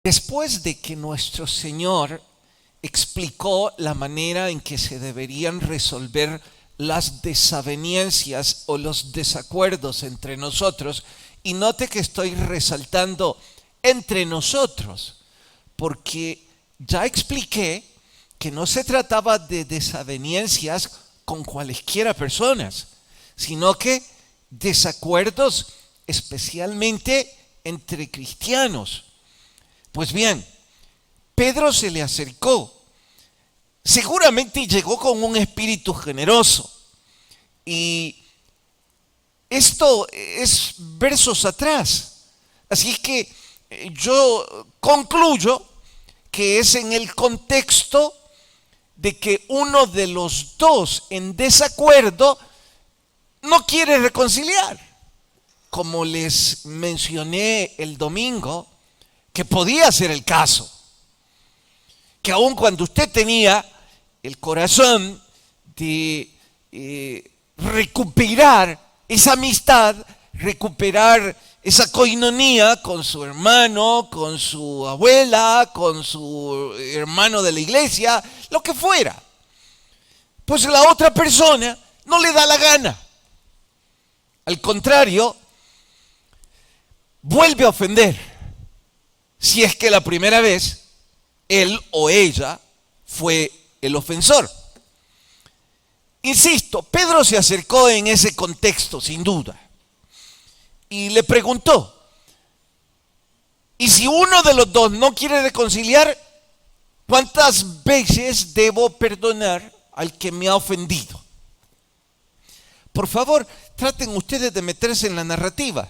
Después de que nuestro Señor explicó la manera en que se deberían resolver las desavenencias o los desacuerdos entre nosotros, y note que estoy resaltando entre nosotros, porque ya expliqué que no se trataba de desavenencias con cualesquiera personas, sino que desacuerdos especialmente entre cristianos. Pues bien, Pedro se le acercó. Seguramente llegó con un espíritu generoso. Y esto es versos atrás. Así es que yo concluyo que es en el contexto de que uno de los dos en desacuerdo no quiere reconciliar. Como les mencioné el domingo, que podía ser el caso. Que aun cuando usted tenía el corazón de recuperar esa amistad, recuperar esa coinonía con su hermano, con su abuela, con su hermano de la iglesia, lo que fuera, pues la otra persona no le da la gana. Al contrario, vuelve a ofender, si es que la primera vez él o ella fue el ofensor. Insisto, Pedro se acercó en ese contexto, sin duda, y le preguntó, ¿y si uno de los dos no quiere reconciliar, cuántas veces debo perdonar al que me ha ofendido? Por favor, traten ustedes de meterse en la narrativa,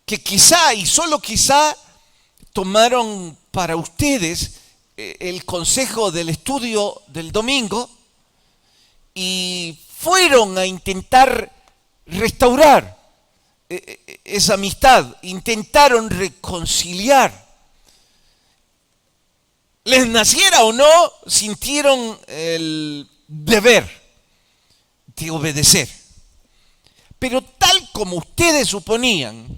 que quizá y solo quizá tomaron para ustedes el consejo del estudio del domingo y fueron a intentar restaurar esa amistad, intentaron reconciliar. Les naciera o no, sintieron el deber de obedecer. Pero tal como ustedes suponían,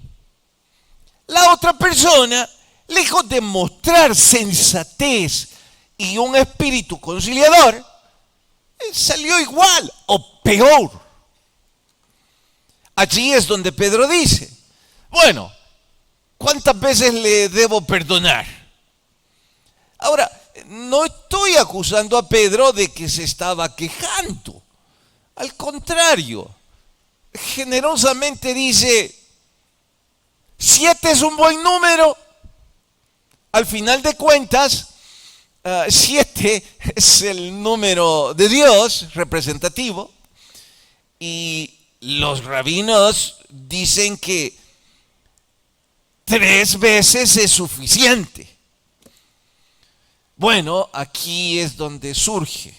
la otra persona, lejos de mostrar sensatez y un espíritu conciliador, salió igual o peor. Allí es donde Pedro dice, bueno, ¿cuántas veces le debo perdonar? Ahora, no estoy acusando a Pedro de que se estaba quejando. Al contrario, generosamente dice, 7 es un buen número. Al final de cuentas, 7 es el número de Dios representativo, y los rabinos dicen que 3 veces es suficiente. Bueno, aquí es donde surge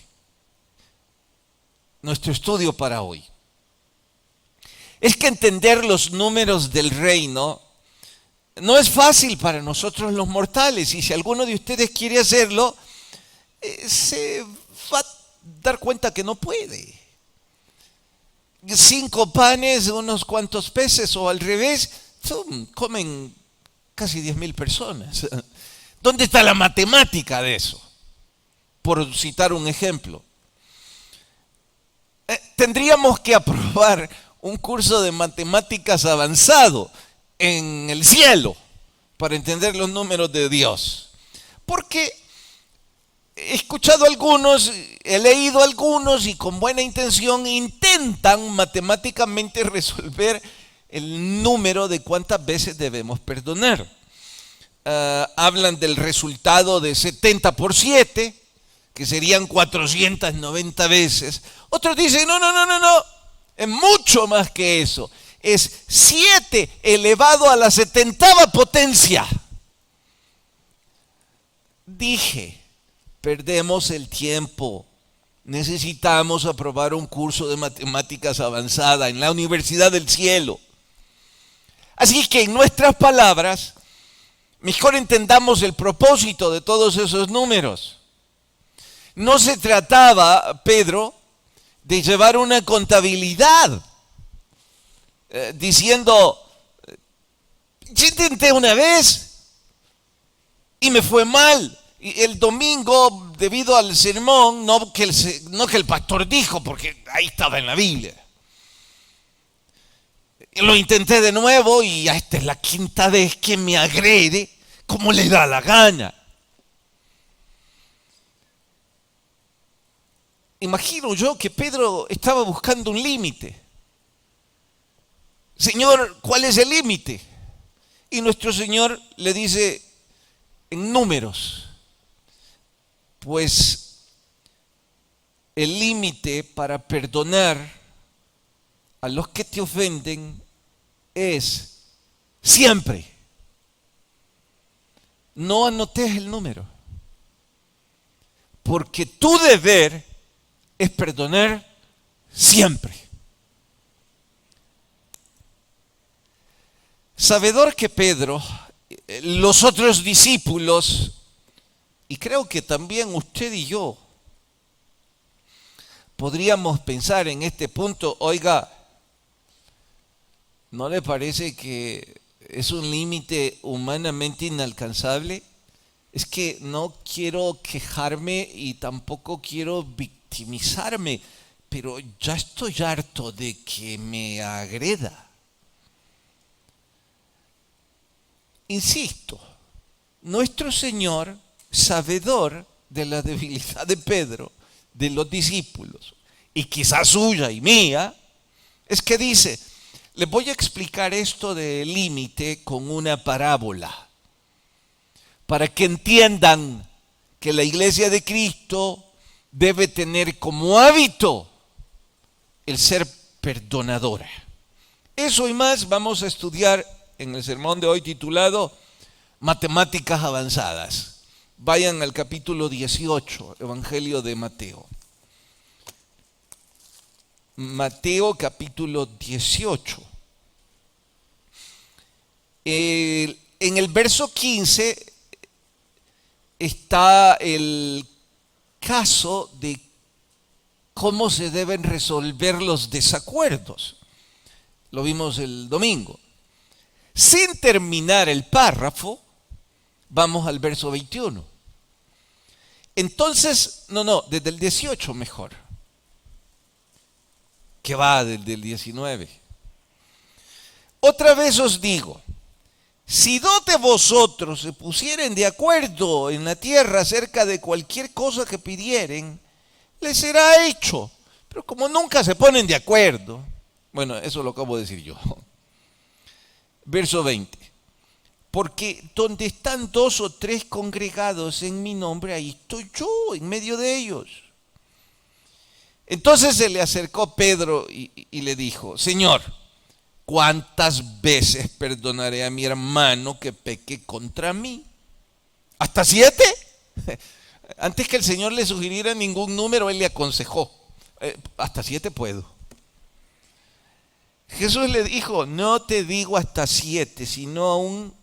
nuestro estudio para hoy. Es que entender los números del reino no es fácil para nosotros los mortales, y si alguno de ustedes quiere hacerlo, se va a dar cuenta que no puede. 5 panes, unos cuantos peces, o al revés, comen casi 10,000 personas. ¿Dónde está la matemática de eso? Por citar un ejemplo. Tendríamos que aprobar un curso de matemáticas avanzado en el cielo para entender los números de Dios. Porque he escuchado a algunos, he leído a algunos y con buena intención intentan matemáticamente resolver el número de cuántas veces debemos perdonar. Hablan del resultado de 70 por 7, que serían 490 veces. Otros dicen, no, es mucho más que eso. Es 7 elevado a la 70ª potencia. Dije, perdemos el tiempo. Necesitamos aprobar un curso de matemáticas avanzada en la Universidad del Cielo. Así que en nuestras palabras, mejor entendamos el propósito de todos esos números. No se trataba, Pedro, de llevar una contabilidad diciendo, yo intenté una vez, y me fue mal. Y el domingo, debido al sermón, no que el pastor dijo, porque ahí estaba en la Biblia. Lo intenté de nuevo y esta es la quinta vez que me agrede como le da la gana. Imagino yo que Pedro estaba buscando un límite. Señor, ¿cuál es el límite? Y nuestro Señor le dice en números, pues el límite para perdonar a los que te ofenden es siempre. No anotes el número, porque tu deber es perdonar siempre. Sabedor que Pedro, los otros discípulos, y creo que también usted y yo, podríamos pensar en este punto, oiga, ¿no le parece que es un límite humanamente inalcanzable? Es que no quiero quejarme y tampoco quiero victimizarme, pero ya estoy harto de que me agreda. Insisto, nuestro Señor, sabedor de la debilidad de Pedro, de los discípulos, y quizás suya y mía, es que dice, les voy a explicar esto de límite con una parábola, para que entiendan que la iglesia de Cristo debe tener como hábito el ser perdonadora. Eso y más vamos a estudiar en el sermón de hoy titulado Matemáticas Avanzadas. Vayan al capítulo 18, Evangelio de Mateo. Mateo capítulo 18. En el verso 15 está el caso de cómo se deben resolver los desacuerdos. Lo vimos el domingo. Sin terminar el párrafo, vamos al verso 21. Entonces, desde el 18 mejor, que va desde el 19. Otra vez os digo, si dos de vosotros se pusieren de acuerdo en la tierra acerca de cualquier cosa que pidieren, les será hecho. Pero como nunca se ponen de acuerdo, bueno, eso lo acabo de decir yo. Verso 20. Porque donde están dos o tres congregados en mi nombre, ahí estoy yo, en medio de ellos. Entonces se le acercó Pedro y le dijo, Señor, ¿cuántas veces perdonaré a mi hermano que peque contra mí? ¿Hasta 7? Antes que el Señor le sugiriera ningún número, él le aconsejó, hasta 7 puedo. Jesús le dijo, no te digo hasta 7, sino aún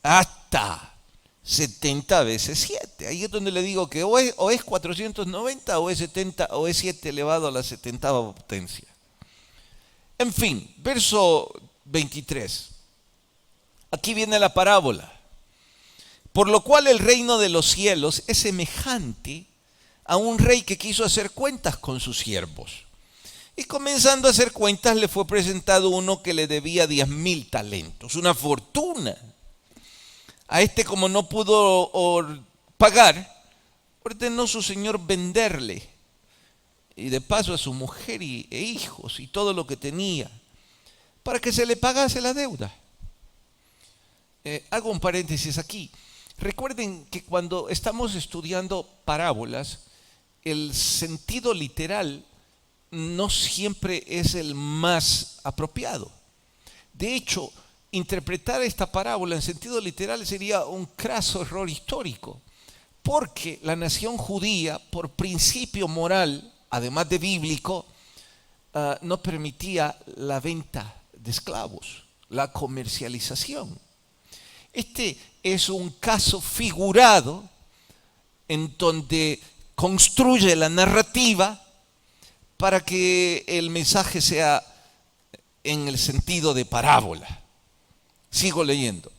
hasta 70 veces 7. Ahí es donde le digo que o es 490 o es 70 o es 7 elevado a la 70ª potencia. En fin, verso 23. Aquí viene la parábola. Por lo cual el reino de los cielos es semejante a un rey que quiso hacer cuentas con sus siervos. Y comenzando a hacer cuentas le fue presentado uno que le debía 10,000 talentos, una fortuna. A este, como no pudo pagar, ordenó su señor venderle, y de paso a su mujer e hijos y todo lo que tenía, para que se le pagase la deuda. Hago un paréntesis aquí. Recuerden que cuando estamos estudiando parábolas, el sentido literal no siempre es el más apropiado. De hecho, interpretar esta parábola en sentido literal sería un craso error histórico, porque la nación judía, por principio moral, además de bíblico, no permitía la venta de esclavos, la comercialización. Este es un caso figurado en donde construye la narrativa para que el mensaje sea en el sentido de parábola. Sigo leyendo.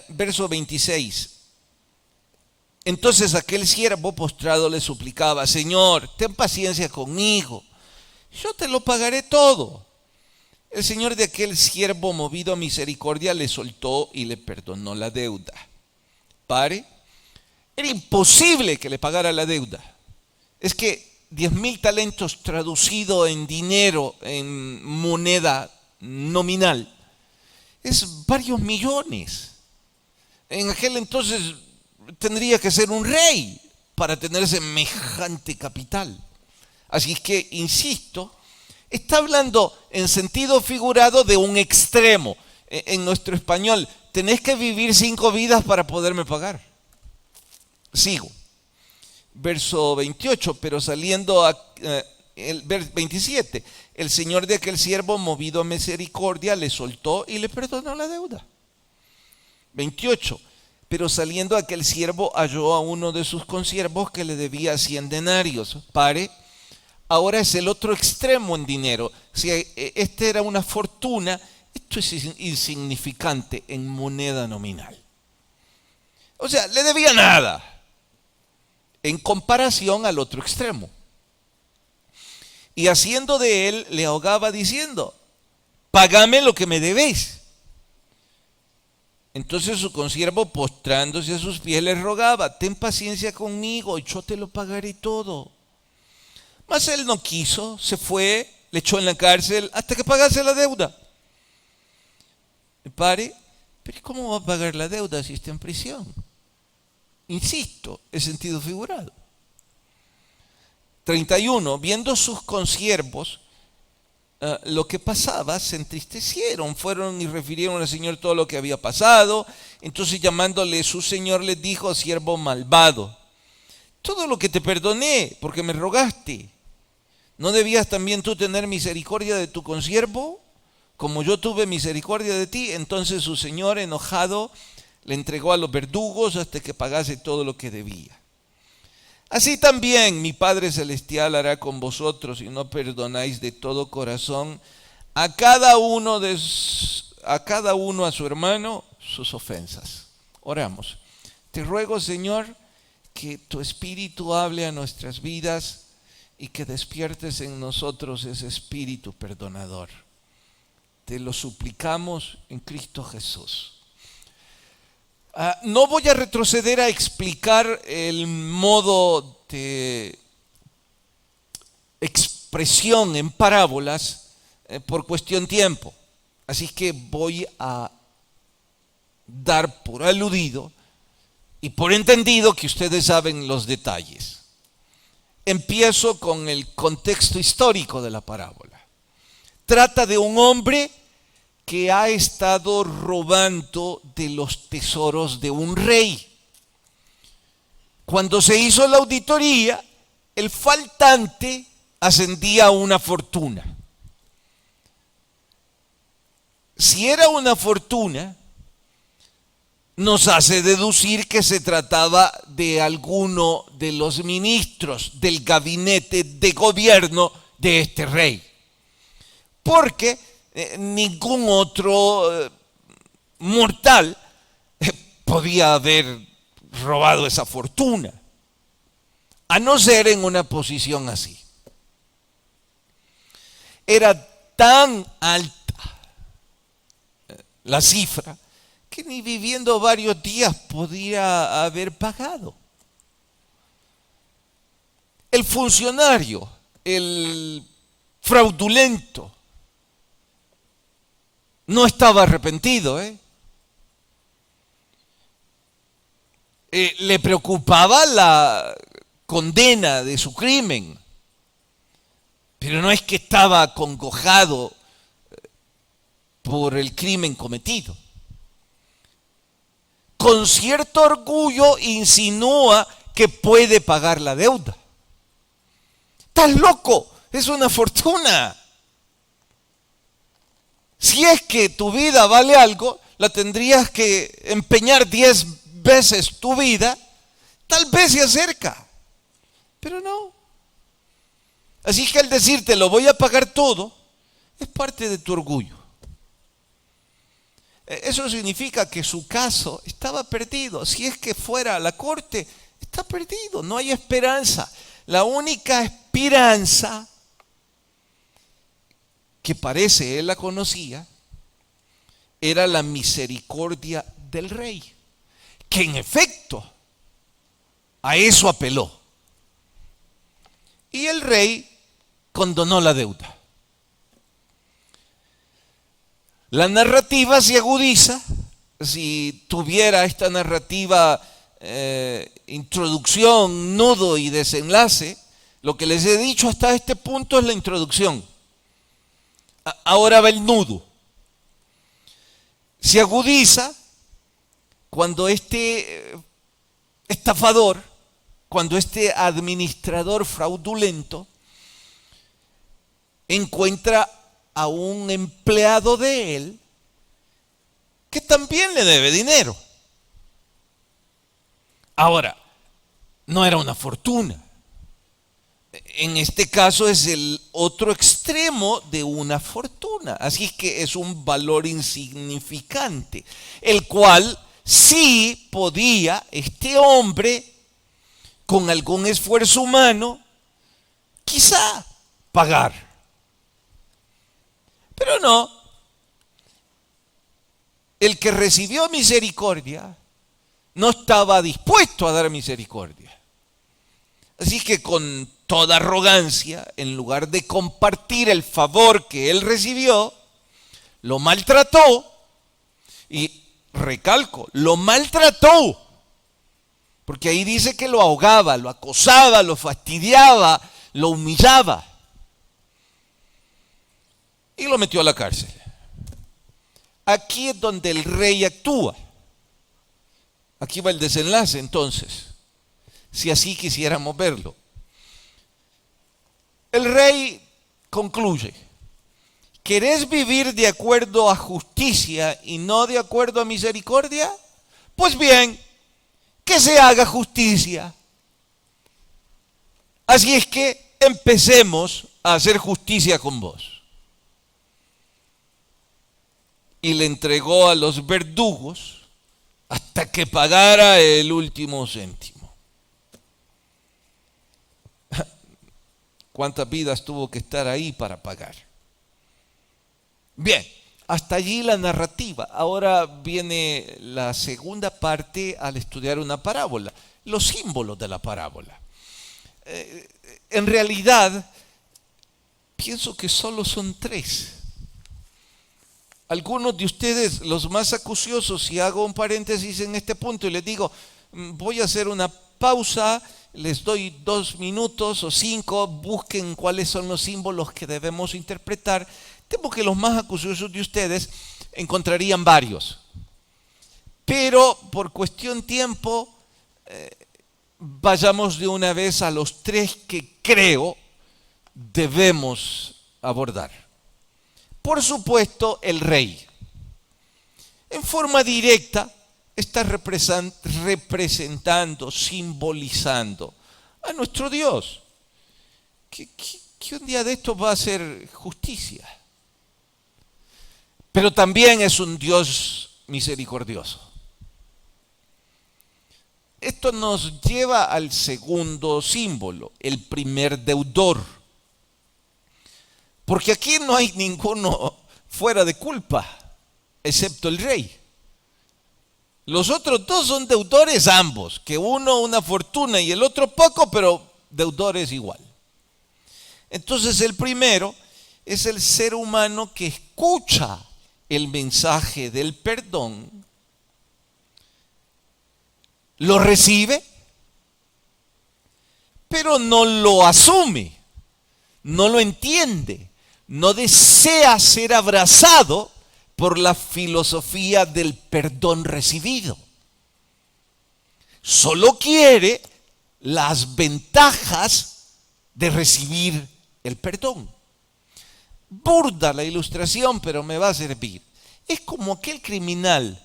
verso 26. Entonces aquel siervo postrado le suplicaba: Señor, ten paciencia conmigo, yo te lo pagaré todo. El señor de aquel siervo, movido a misericordia, le soltó y le perdonó la deuda. Pare, era imposible que le pagara la deuda. Es que 10,000 talentos traducido en dinero, en moneda nominal, es varios millones. En aquel entonces tendría que ser un rey para tener semejante capital. Así que, insisto, está hablando en sentido figurado de un extremo. En nuestro español, tenés que vivir 5 vidas para poderme pagar. Sigo. Verso 28, pero saliendo el 27, el señor de aquel siervo, movido a misericordia, le soltó y le perdonó la deuda. 28, pero saliendo aquel siervo halló a uno de sus consiervos que le debía 100 denarios. Pare, ahora es el otro extremo en dinero. Si este era una fortuna, esto es insignificante en moneda nominal. O sea, le debía nada en comparación al otro extremo. Y haciendo de él, le ahogaba diciendo: págame lo que me debéis. Entonces su consiervo, postrándose a sus pies, le rogaba: ten paciencia conmigo, yo te lo pagaré todo. Mas él no quiso, se fue, le echó en la cárcel hasta que pagase la deuda. Pare, pero ¿cómo va a pagar la deuda si está en prisión? Insisto, es sentido figurado. 31. Viendo sus consiervos lo que pasaba, se entristecieron, fueron y refirieron al Señor todo lo que había pasado. Entonces, llamándole su Señor, les dijo: siervo malvado, todo lo que te perdoné porque me rogaste, ¿no debías también tú tener misericordia de tu consiervo, como yo tuve misericordia de ti? Entonces su señor, enojado, le entregó a los verdugos hasta que pagase todo lo que debía. Así también mi Padre Celestial hará con vosotros si no perdonáis de todo corazón a cada uno a su hermano sus ofensas. Oramos. Te ruego, Señor, que tu Espíritu hable a nuestras vidas y que despiertes en nosotros ese espíritu perdonador. Te lo suplicamos en Cristo Jesús. No voy a retroceder a explicar el modo de expresión en parábolas por cuestión de tiempo. Así que voy a dar por aludido y por entendido que ustedes saben los detalles. Empiezo con el contexto histórico de la parábola. Trata de un hombre que ha estado robando de los tesoros de un rey. Cuando se hizo la auditoría, el faltante ascendía a una fortuna. Si era una fortuna, nos hace deducir que se trataba de alguno de los ministros del gabinete de gobierno de este rey. Porque ningún otro mortal podía haber robado esa fortuna, a no ser en una posición así. Era tan alta la cifra que ni viviendo varios días podía haber pagado. El funcionario, el fraudulento, no estaba arrepentido, le preocupaba la condena de su crimen, pero no es que estaba acongojado por el crimen cometido. Con cierto orgullo insinúa que puede pagar la deuda. ¡Estás loco! Es una fortuna. Si es que tu vida vale algo, la tendrías que empeñar 10 veces tu vida, tal vez se acerca, pero no. Así que al decirte lo voy a pagar todo, es parte de tu orgullo. Eso significa que su caso estaba perdido. Si es que fuera a la corte, está perdido, no hay esperanza. La única esperanza que parece él la conocía era la misericordia del rey, que en efecto a eso apeló. Y el rey condonó la deuda. La narrativa se agudiza. Si tuviera esta narrativa introducción, nudo y desenlace, lo que les he dicho hasta este punto es la introducción. Ahora va el nudo. Se agudiza cuando este estafador, cuando este administrador fraudulento encuentra a un empleado de él que también le debe dinero. Ahora, no era una fortuna. En este caso es el otro extremo de una fortuna. Así es que es un valor insignificante, el cual sí podía este hombre, con algún esfuerzo humano, quizá pagar. Pero no. El que recibió misericordia no estaba dispuesto a dar misericordia. Así que con toda arrogancia, en lugar de compartir el favor que él recibió, lo maltrató. Y recalco, lo maltrató. Porque ahí dice que lo ahogaba, lo acosaba, lo fastidiaba, lo humillaba. Y lo metió a la cárcel. Aquí es donde el rey actúa. Aquí va el desenlace entonces, si así quisiéramos verlo. El rey concluye: ¿querés vivir de acuerdo a justicia y no de acuerdo a misericordia? Pues bien, que se haga justicia. Así es que empecemos a hacer justicia con vos. Y le entregó a los verdugos hasta que pagara el último céntimo. ¿Cuántas vidas tuvo que estar ahí para pagar? Bien, hasta allí la narrativa. Ahora viene la segunda parte al estudiar una parábola, los símbolos de la parábola. En realidad, pienso que solo son 3. Algunos de ustedes, los más acuciosos, si hago un paréntesis en este punto y les digo, voy a hacer una pausa, les doy 2 minutos o 5, busquen cuáles son los símbolos que debemos interpretar. Temo que los más acuciosos de ustedes encontrarían varios. Pero por cuestión tiempo, vayamos de una vez a los 3 que creo debemos abordar. Por supuesto, el rey. En forma directa está representando, simbolizando a nuestro Dios, que un día de estos va a hacer justicia. Pero también es un Dios misericordioso. Esto nos lleva al segundo símbolo, el primer deudor. Porque aquí no hay ninguno fuera de culpa, excepto el rey. Los otros 2 son deudores ambos, que uno una fortuna y el otro poco, pero deudores igual. Entonces el primero es el ser humano que escucha el mensaje del perdón, lo recibe, pero no lo asume, no lo entiende. No desea ser abrazado por la filosofía del perdón recibido. Solo quiere las ventajas de recibir el perdón. Burda la ilustración, pero me va a servir. Es como aquel criminal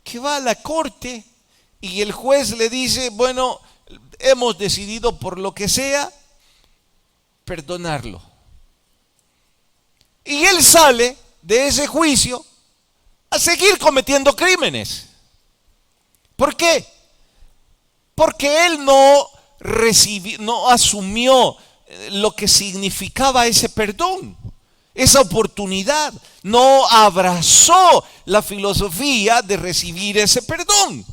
que va a la corte y el juez le dice, bueno, hemos decidido por lo que sea perdonarlo. Y él sale de ese juicio a seguir cometiendo crímenes. ¿Por qué? Porque él no asumió lo que significaba ese perdón, esa oportunidad. No abrazó la filosofía de recibir ese perdón.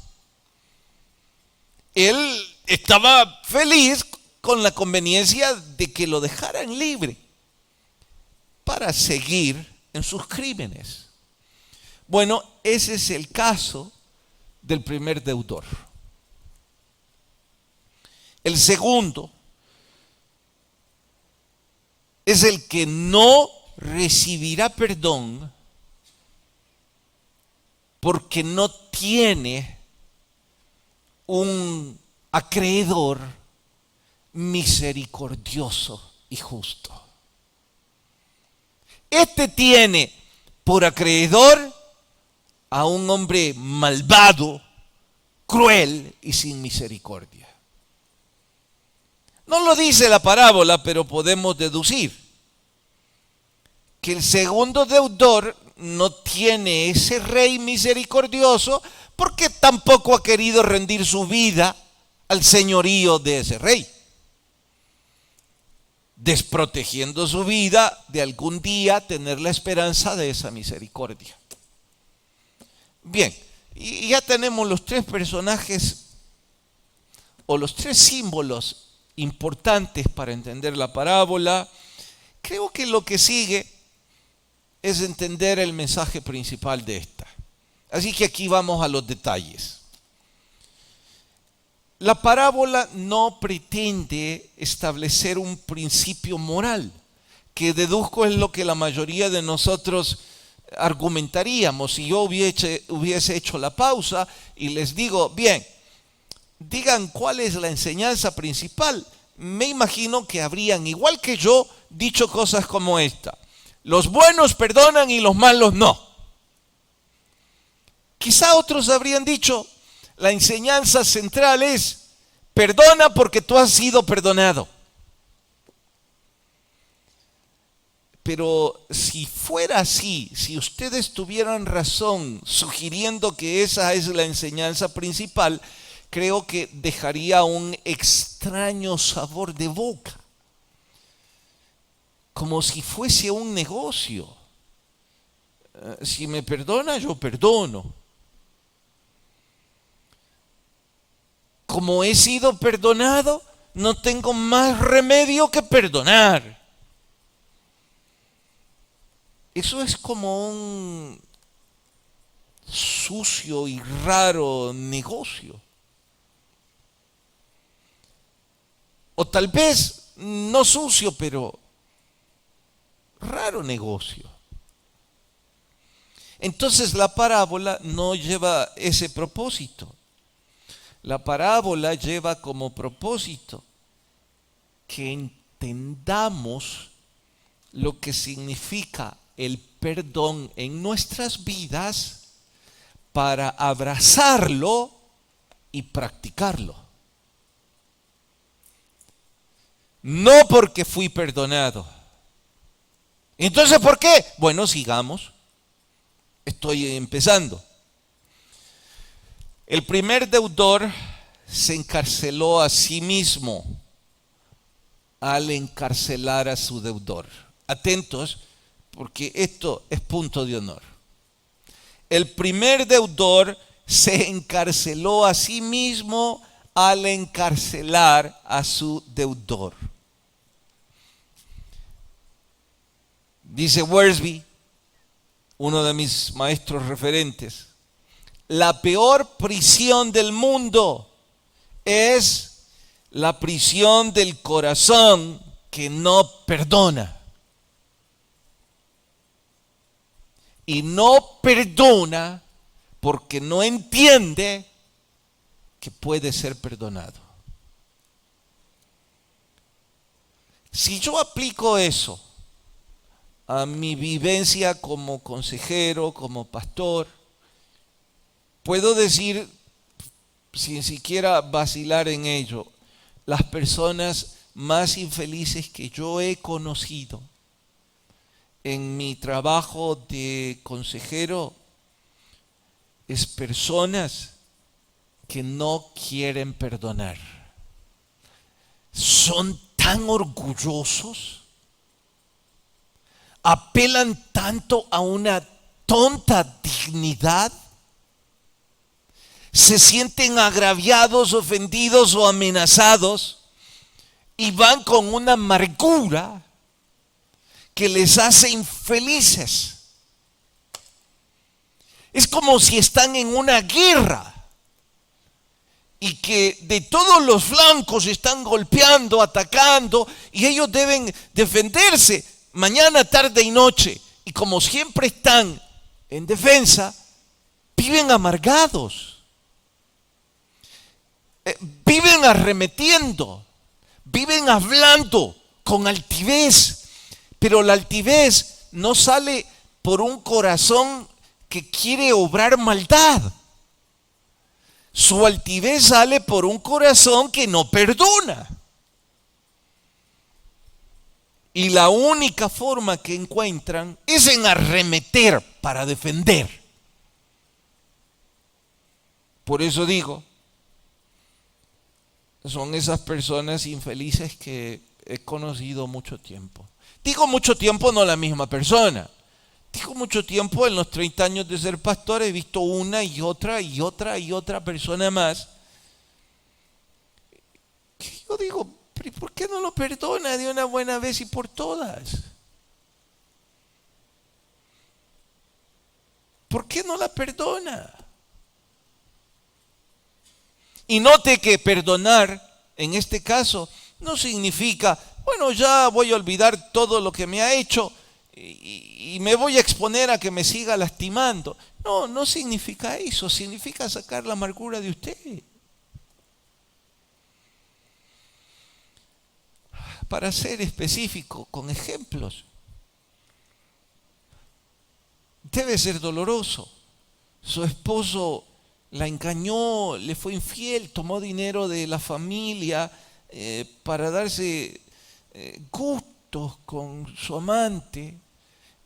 Él estaba feliz con la conveniencia de que lo dejaran libre para seguir en sus crímenes. Bueno, ese es el caso del primer deudor. El segundo es el que no recibirá perdón porque no tiene un acreedor misericordioso y justo. Este tiene por acreedor a un hombre malvado, cruel y sin misericordia. No lo dice la parábola, pero podemos deducir que el segundo deudor no tiene ese rey misericordioso porque tampoco ha querido rendir su vida al señorío de ese rey, desprotegiendo su vida de algún día tener la esperanza de esa misericordia. Bien, y ya tenemos los tres personajes o los tres símbolos importantes para entender la parábola. Creo que lo que sigue es entender el mensaje principal de esta. Así que aquí vamos a los detalles. La parábola no pretende establecer un principio moral, que deduzco es lo que la mayoría de nosotros argumentaríamos. Si yo hubiese hecho la pausa y les digo, bien, digan cuál es la enseñanza principal, me imagino que habrían, igual que yo, dicho cosas como esta: los buenos perdonan y los malos no. Quizá otros habrían dicho, la enseñanza central es: perdona porque tú has sido perdonado. Pero si fuera así, si ustedes tuvieran razón sugiriendo que esa es la enseñanza principal, creo que dejaría un extraño sabor de boca, como si fuese un negocio. Si me perdona, yo perdono. Como he sido perdonado, no tengo más remedio que perdonar. Eso es como un sucio y raro negocio. O tal vez no sucio, pero raro negocio. Entonces la parábola no lleva ese propósito. La parábola lleva como propósito que entendamos lo que significa el perdón en nuestras vidas para abrazarlo y practicarlo. No porque fui perdonado. Entonces, ¿por qué? Bueno, sigamos. Estoy empezando. El primer deudor se encarceló a sí mismo al encarcelar a su deudor. Atentos, porque esto es punto de honor. El primer deudor se encarceló a sí mismo al encarcelar a su deudor. Dice Wiersbe, uno de mis maestros referentes, la peor prisión del mundo es la prisión del corazón que no perdona. Y no perdona porque no entiende que puede ser perdonado. Si yo aplico eso a mi vivencia como consejero, como pastor, puedo decir, sin siquiera vacilar en ello, las personas más infelices que yo he conocido en mi trabajo de consejero es personas que no quieren perdonar. Son tan orgullosos, apelan tanto a una tonta dignidad, se sienten agraviados, ofendidos o amenazados y van con una amargura que les hace infelices. Es como si están en una guerra y que de todos los flancos están golpeando, atacando, y ellos deben defenderse mañana, tarde y noche. Y como siempre están en defensa, viven amargados, viven arremetiendo, viven hablando con altivez, pero la altivez no sale por un corazón que quiere obrar maldad. Su altivez sale por un corazón que no perdona. Y la única forma que encuentran es en arremeter para defender. Por eso digo, son esas personas infelices que he conocido mucho tiempo. Digo mucho tiempo, no la misma persona. Digo mucho tiempo, en los 30 años de ser pastor he visto una y otra y otra y otra persona más. Yo digo, ¿por qué no lo perdona de una buena vez y por todas? ¿Por qué no la perdona? Y note que perdonar, en este caso, no significa, bueno, ya voy a olvidar todo lo que me ha hecho y me voy a exponer a que me siga lastimando. No, no significa eso, significa sacar la amargura de usted. Para ser específico, con ejemplos, debe ser doloroso. Su esposo la engañó, le fue infiel, tomó dinero de la familia para darse gustos con su amante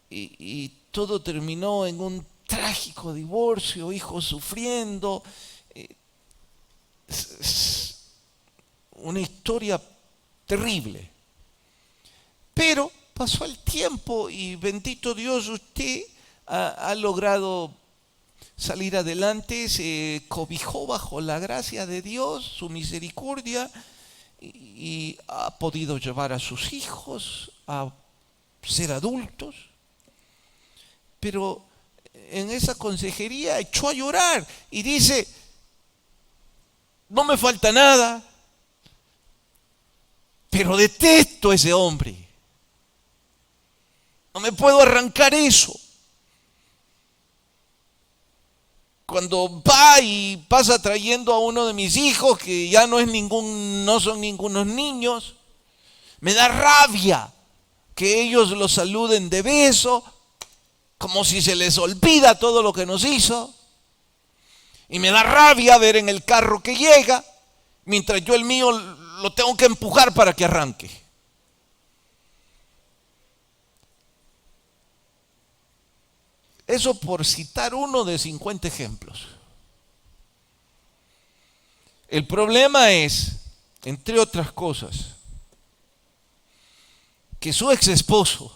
y todo terminó en un trágico divorcio, hijos sufriendo. Es una historia terrible. Pero pasó el tiempo y bendito Dios, usted ha logrado salir adelante, se cobijó bajo la gracia de Dios, su misericordia, y ha podido llevar a sus hijos a ser adultos. Pero en esa consejería echó a llorar y dice, no me falta nada, pero detesto a ese hombre. No me puedo arrancar eso. Cuando va y pasa trayendo a uno de mis hijos, que ya no son ningunos niños, me da rabia que ellos lo saluden de beso, como si se les olvida todo lo que nos hizo. Y me da rabia ver en el carro que llega, mientras yo el mío lo tengo que empujar para que arranque. Eso por citar uno de 50 ejemplos. El problema es, entre otras cosas, que su ex esposo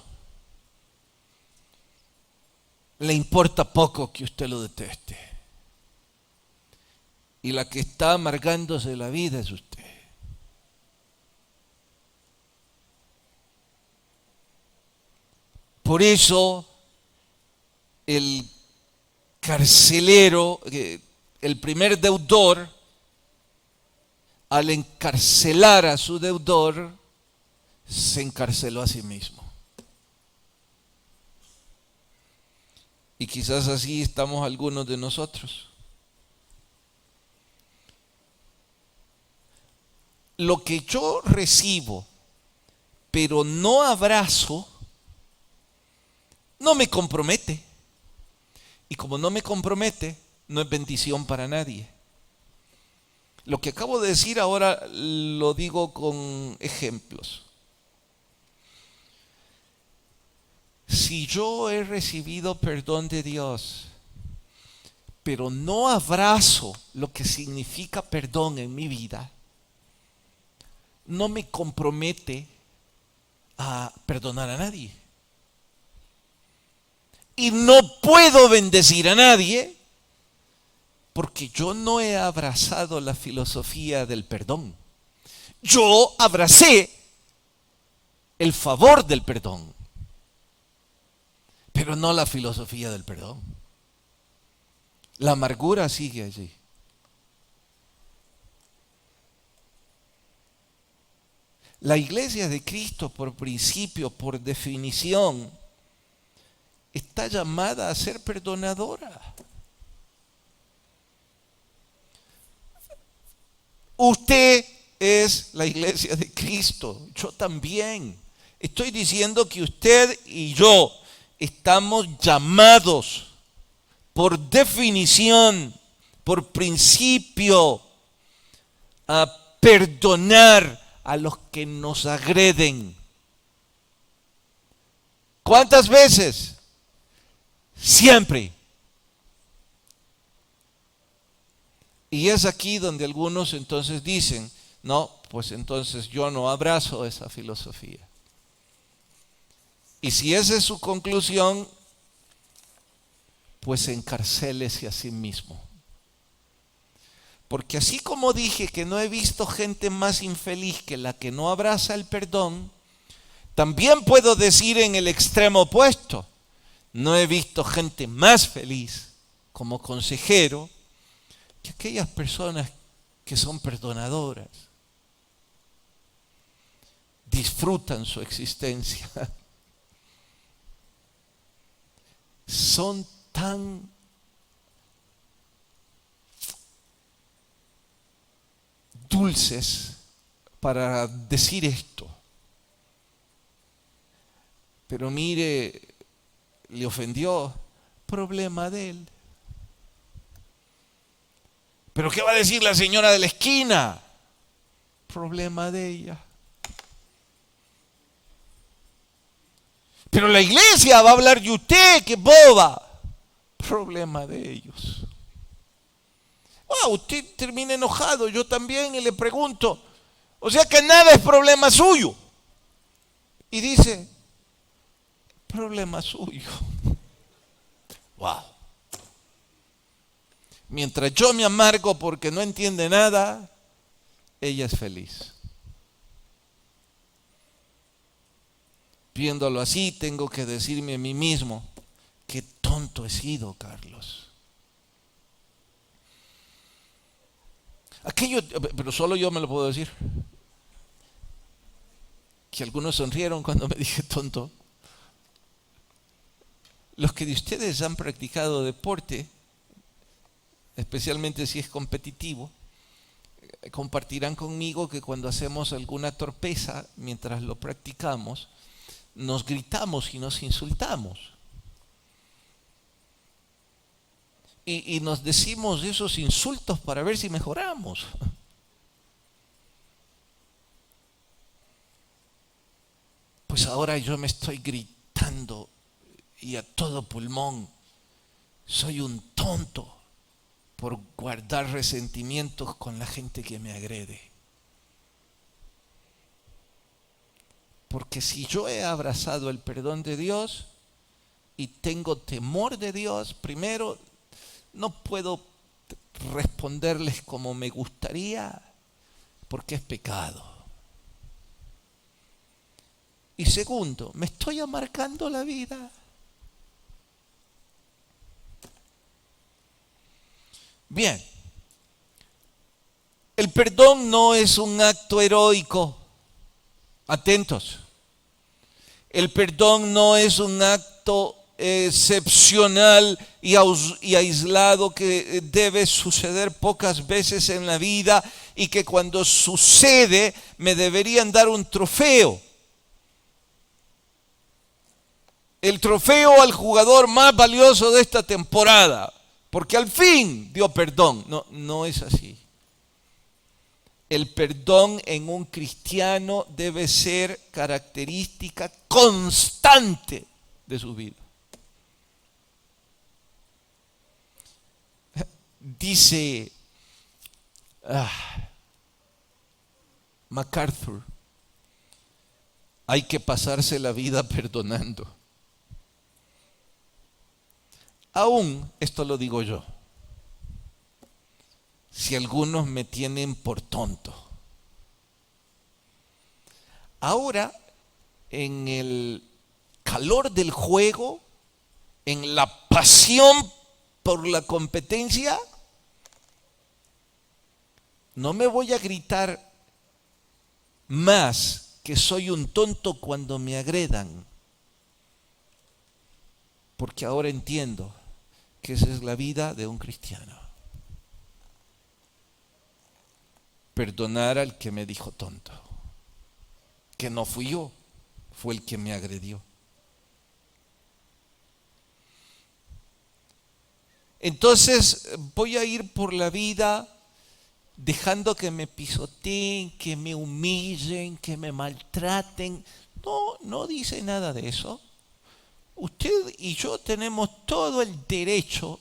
le importa poco que usted lo deteste. Y la que está amargándose la vida es usted. Por eso el carcelero, el primer deudor, al encarcelar a su deudor, se encarceló a sí mismo. Y quizás así estamos algunos de nosotros. Lo que yo recibo, pero no abrazo, no me compromete. Y como no me compromete, no es bendición para nadie. Lo que acabo de decir ahora lo digo con ejemplos. Si yo he recibido perdón de Dios, pero no abrazo lo que significa perdón en mi vida, no me compromete a perdonar a nadie. Y no puedo bendecir a nadie porque yo no he abrazado la filosofía del perdón. Yo abracé el favor del perdón, pero no la filosofía del perdón. La amargura sigue allí. La iglesia de Cristo, por principio, por definición, está llamada a ser perdonadora. Usted es la iglesia de Cristo, yo también. Estoy diciendo que usted y yo estamos llamados por definición, por principio, a perdonar a los que nos agreden. ¿Cuántas veces? Siempre. Y es aquí donde algunos entonces dicen, no, pues entonces yo no abrazo esa filosofía. Y si esa es su conclusión, pues encarcélese a sí mismo. Porque así como dije que no he visto gente más infeliz que la que no abraza el perdón, también puedo decir en el extremo opuesto, no he visto gente más feliz como consejero que aquellas personas que son perdonadoras, disfrutan su existencia, son tan dulces para decir esto. Pero mire, le ofendió, problema de él. ¿Pero qué va a decir la señora de la esquina? Problema de ella. Pero la iglesia va a hablar de usted, que boba. Problema de ellos. Usted termina enojado, yo también, y le pregunto, o sea que nada es problema suyo. Y dice, problema suyo. Wow. Mientras yo me amargo porque no entiende nada, ella es feliz. Viéndolo así, tengo que decirme a mí mismo, qué tonto he sido, Carlos. Aquello, pero solo yo me lo puedo decir. Que algunos sonrieron cuando me dije tonto. Los que de ustedes han practicado deporte, especialmente si es competitivo, compartirán conmigo que cuando hacemos alguna torpeza, mientras lo practicamos, nos gritamos y nos insultamos. Y nos decimos esos insultos para ver si mejoramos. Pues ahora yo me estoy gritando y a todo pulmón, soy un tonto por guardar resentimientos con la gente que me agrede. Porque si yo he abrazado el perdón de Dios y tengo temor de Dios, primero, no puedo responderles como me gustaría porque es pecado. Y segundo, me estoy amargando la vida. Bien, el perdón no es un acto heroico. Atentos. El perdón no es un acto excepcional y aislado que debe suceder pocas veces en la vida y que cuando sucede me deberían dar un trofeo. El trofeo al jugador más valioso de esta temporada, porque al fin dio perdón. No, no es así. El perdón en un cristiano debe ser característica constante de su vida. Dice MacArthur, hay que pasarse la vida perdonando. Aún, esto lo digo yo, si algunos me tienen por tonto. Ahora, en el calor del juego, en la pasión por la competencia, no me voy a gritar más que soy un tonto cuando me agredan, porque ahora entiendo que esa es la vida de un cristiano. Perdonar al que me dijo tonto, que no fui yo, fue el que me agredió. Entonces voy a ir por la vida dejando que me pisoteen, que me humillen, que me maltraten. No, no dice nada de eso. Usted y yo tenemos todo el derecho,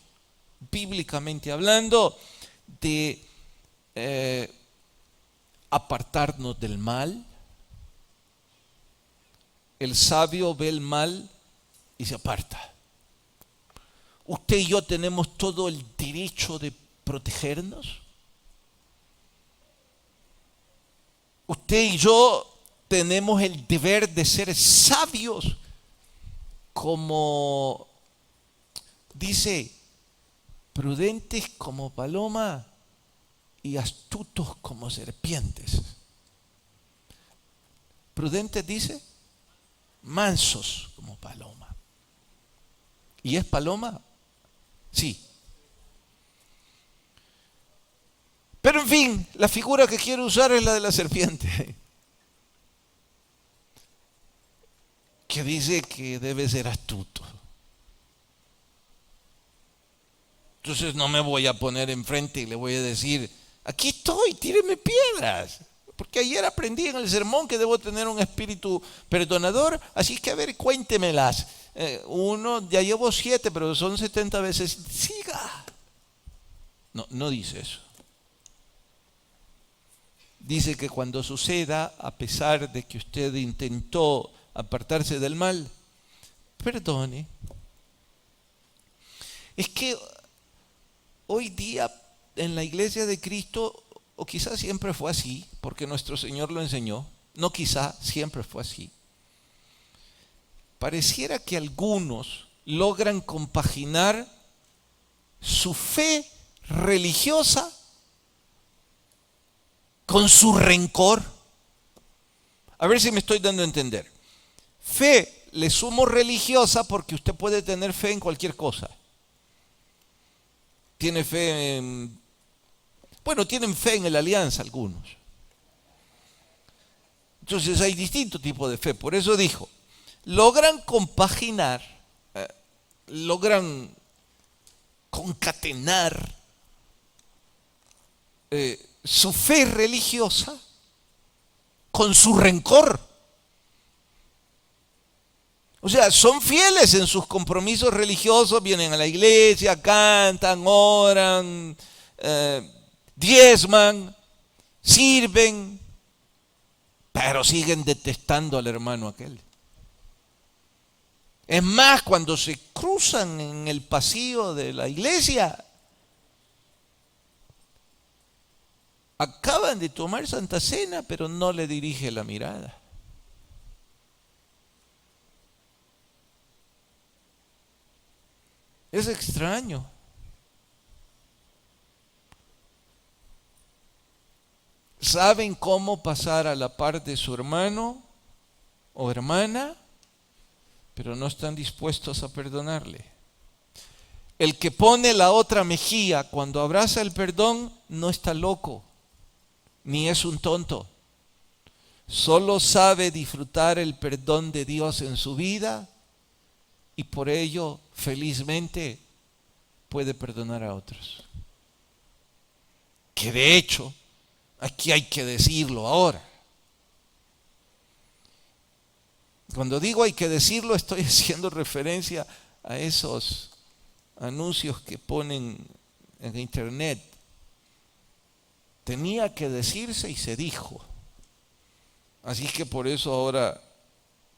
bíblicamente hablando, de apartarnos del mal. El sabio ve el mal y se aparta. Usted y yo tenemos todo el derecho de protegernos. Usted y yo tenemos el deber de ser sabios, como dice, prudentes como paloma y astutos como serpientes. Prudentes dice, mansos como paloma. ¿Y es paloma? Sí. Pero en fin, la figura que quiero usar es la de la serpiente, que dice que debe ser astuto. Entonces no me voy a poner enfrente y le voy a decir, aquí estoy, tíreme piedras. Porque ayer aprendí en el sermón que debo tener un espíritu perdonador, así que a ver, cuéntemelas. Ya llevo 7, pero son 70 veces. Siga. No, no dice eso. Dice que cuando suceda, a pesar de que usted intentó apartarse del mal, perdone. Es que hoy día en la iglesia de Cristo, o quizás siempre fue así, porque nuestro Señor lo enseñó, no quizá, siempre fue así. Pareciera que algunos logran compaginar su fe religiosa con su rencor. A ver si me estoy dando a entender. Fe le sumo religiosa porque usted puede tener fe en cualquier cosa. Tiene fe en... Bueno, tienen fe en la alianza algunos. Entonces hay distintos tipos de fe. Por eso dijo, logran compaginar, logran concatenar su fe religiosa con su rencor. O sea, son fieles en sus compromisos religiosos, vienen a la iglesia, cantan, oran, diezman, sirven, pero siguen detestando al hermano aquel. Es más, cuando se cruzan en el pasillo de la iglesia, acaban de tomar Santa Cena, pero no le dirige la mirada. Es extraño. Saben cómo pasar a la par de su hermano o hermana, pero no están dispuestos a perdonarle. El que pone la otra mejilla cuando abraza el perdón no está loco, ni es un tonto. Solo sabe disfrutar el perdón de Dios en su vida y por ello felizmente puede perdonar a otros. Que de hecho, aquí hay que decirlo ahora. Cuando digo hay que decirlo, estoy haciendo referencia a esos anuncios que ponen en internet. Tenía que decirse y se dijo. Así que por eso ahora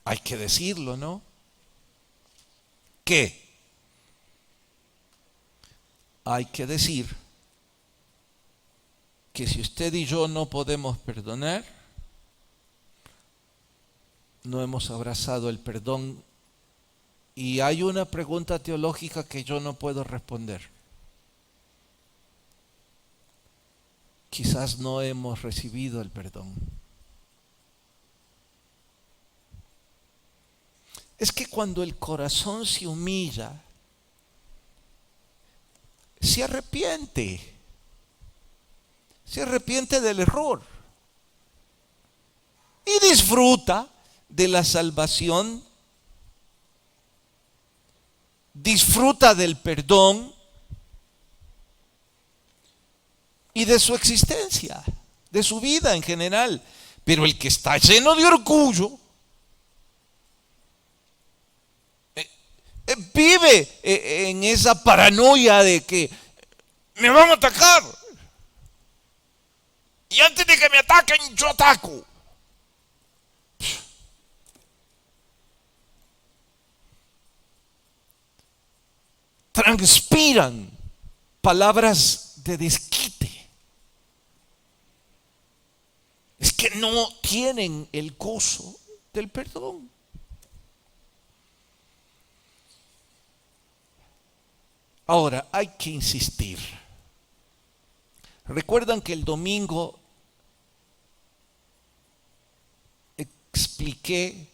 hay que decirlo, ¿no? ¿Qué? Hay que decir que si usted y yo no podemos perdonar, no hemos abrazado el perdón. Y hay una pregunta teológica que yo no puedo responder. Quizás no hemos recibido el perdón. Es que cuando el corazón se humilla, se arrepiente del error y disfruta de la salvación, disfruta del perdón y de su existencia, de su vida en general. Pero el que está lleno de orgullo vive en esa paranoia de que me van a atacar y antes de que me ataquen yo ataco. Transpiran palabras de desquite. Es que no tienen el gozo del perdón. Ahora, hay que insistir. ¿Recuerdan que el domingo expliqué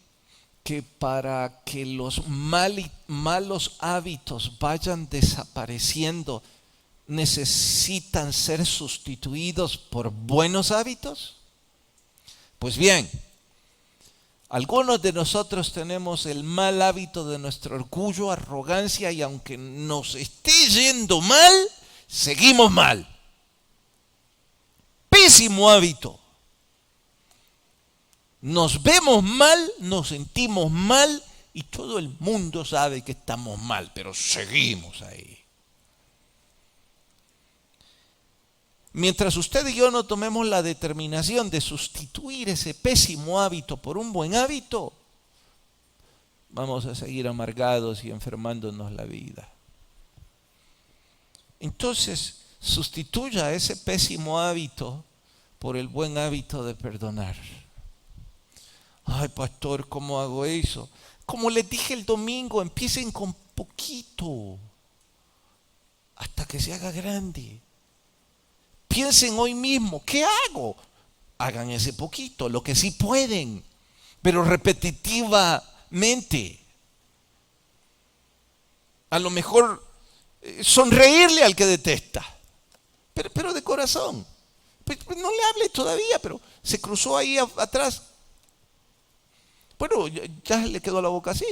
que para que los malos hábitos vayan desapareciendo, necesitan ser sustituidos por buenos hábitos? Pues bien, algunos de nosotros tenemos el mal hábito de nuestro orgullo, arrogancia, y aunque nos esté yendo mal, seguimos mal. Pésimo hábito. Nos vemos mal, nos sentimos mal y todo el mundo sabe que estamos mal, pero seguimos ahí. Mientras usted y yo no tomemos la determinación de sustituir ese pésimo hábito por un buen hábito, vamos a seguir amargados y enfermándonos la vida. Entonces, sustituya ese pésimo hábito por el buen hábito de perdonar. Ay, pastor, ¿cómo hago eso? Como les dije el domingo, empiecen con poquito hasta que se haga grande. Piensen hoy mismo, ¿qué hago? Hagan ese poquito, lo que sí pueden, pero repetitivamente. A lo mejor sonreírle al que detesta, pero de corazón. Pues no le hable todavía, pero se cruzó ahí atrás. Bueno, ya le quedó la boca así,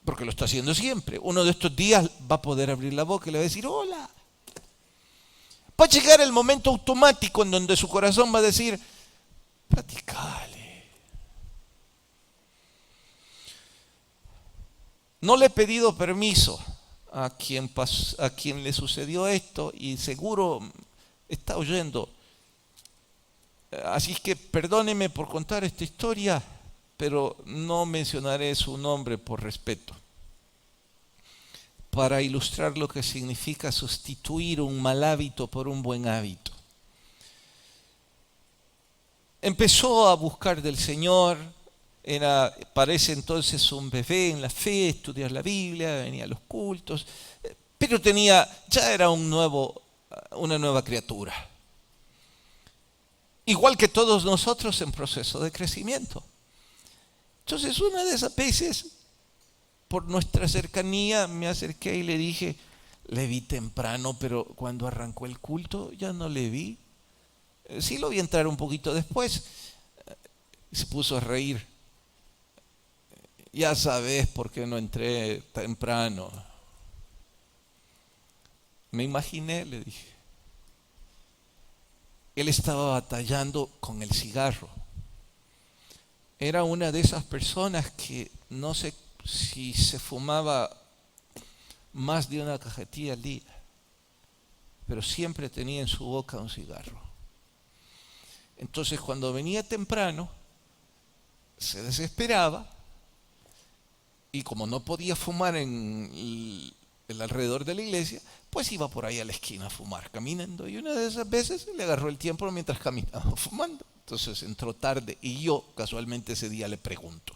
porque lo está haciendo siempre. Uno de estos días va a poder abrir la boca y le va a decir hola. Va a llegar el momento automático en donde su corazón va a decir, platicale. No le he pedido permiso a quien le sucedió esto y seguro está oyendo. Así que perdóneme por contar esta historia, pero no mencionaré su nombre por respeto. Para ilustrar lo que significa sustituir un mal hábito por un buen hábito. Empezó a buscar del Señor, parece entonces un bebé en la fe, estudiar la Biblia, venía a los cultos, pero ya era una nueva criatura. Igual que todos nosotros en proceso de crecimiento. Entonces una de esas veces, por nuestra cercanía, me acerqué y le dije, le vi temprano, pero cuando arrancó el culto ya no le vi. Sí lo vi entrar un poquito después. Se puso a reír. Ya sabes por qué no entré temprano. Me imaginé, le dije. Él estaba batallando con el cigarro. Era una de esas personas que no sé si se fumaba más de una cajetilla al día. pero siempre tenía en su boca un cigarro. Entonces cuando venía temprano, se desesperaba y como no podía fumar en el alrededor de la iglesia, pues iba por ahí a la esquina a fumar, caminando. Y una de esas veces le agarró el tiempo mientras caminaba fumando. Entonces entró tarde y yo casualmente ese día le pregunto.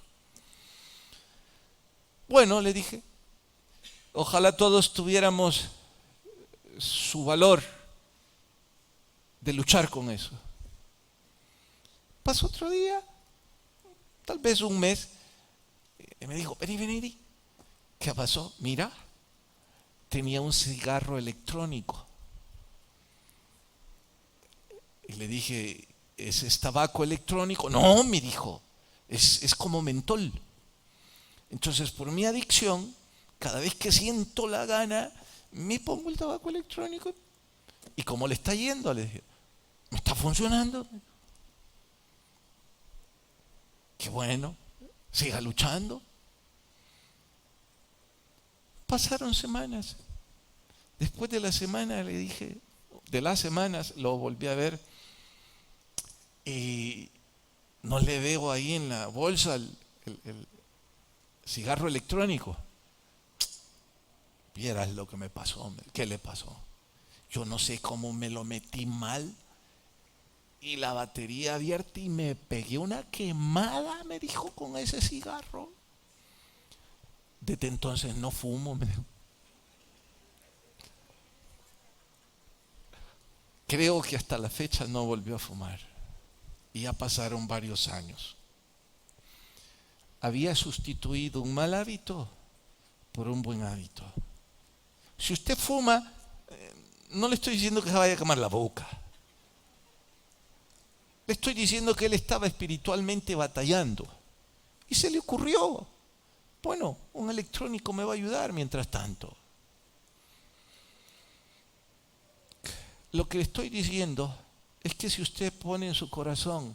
Bueno, le dije, ojalá todos tuviéramos su valor de luchar con eso. Pasó otro día, tal vez un mes, y me dijo, vení. ¿Qué pasó? Mira, tenía un cigarro electrónico. Y le dije, ¿es tabaco electrónico? No, me dijo, es como mentol. Entonces, por mi adicción, cada vez que siento la gana, me pongo el tabaco electrónico. ¿Y cómo le está yendo? Le dije, ¿me está funcionando? Qué bueno, siga luchando. Pasaron semanas. Después de la semana le dije, de las semanas lo volví a ver y no le veo ahí en la bolsa el cigarro electrónico. Vieras lo que me pasó. ¿Qué le pasó? Yo no sé cómo me lo metí mal y la batería abierta y me pegué una quemada, me dijo, con ese cigarro. Desde entonces no fumo, me dijo. Creo que hasta la fecha no volvió a fumar. Y ya pasaron varios años. Había sustituido un mal hábito por un buen hábito. Si usted fuma, no le estoy diciendo que se vaya a quemar la boca. Le estoy diciendo que él estaba espiritualmente batallando. Y se le ocurrió, bueno, un electrónico me va a ayudar mientras tanto. Lo que le estoy diciendo es que si usted pone en su corazón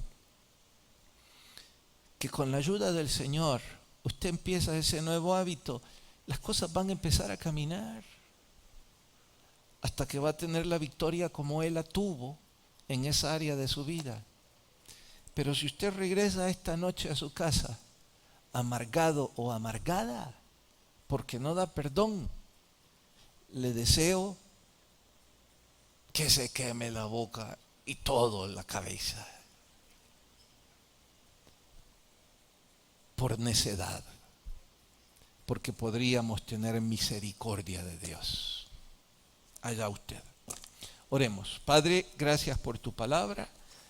que con la ayuda del Señor usted empieza ese nuevo hábito, las cosas van a empezar a caminar hasta que va a tener la victoria como Él la tuvo en esa área de su vida. Pero si usted regresa esta noche a su casa amargado o amargada porque no da perdón, le deseo que se queme la boca y todo en la cabeza por necedad, porque podríamos tener misericordia de Dios. Allá usted. Oremos. Padre, gracias por tu palabra.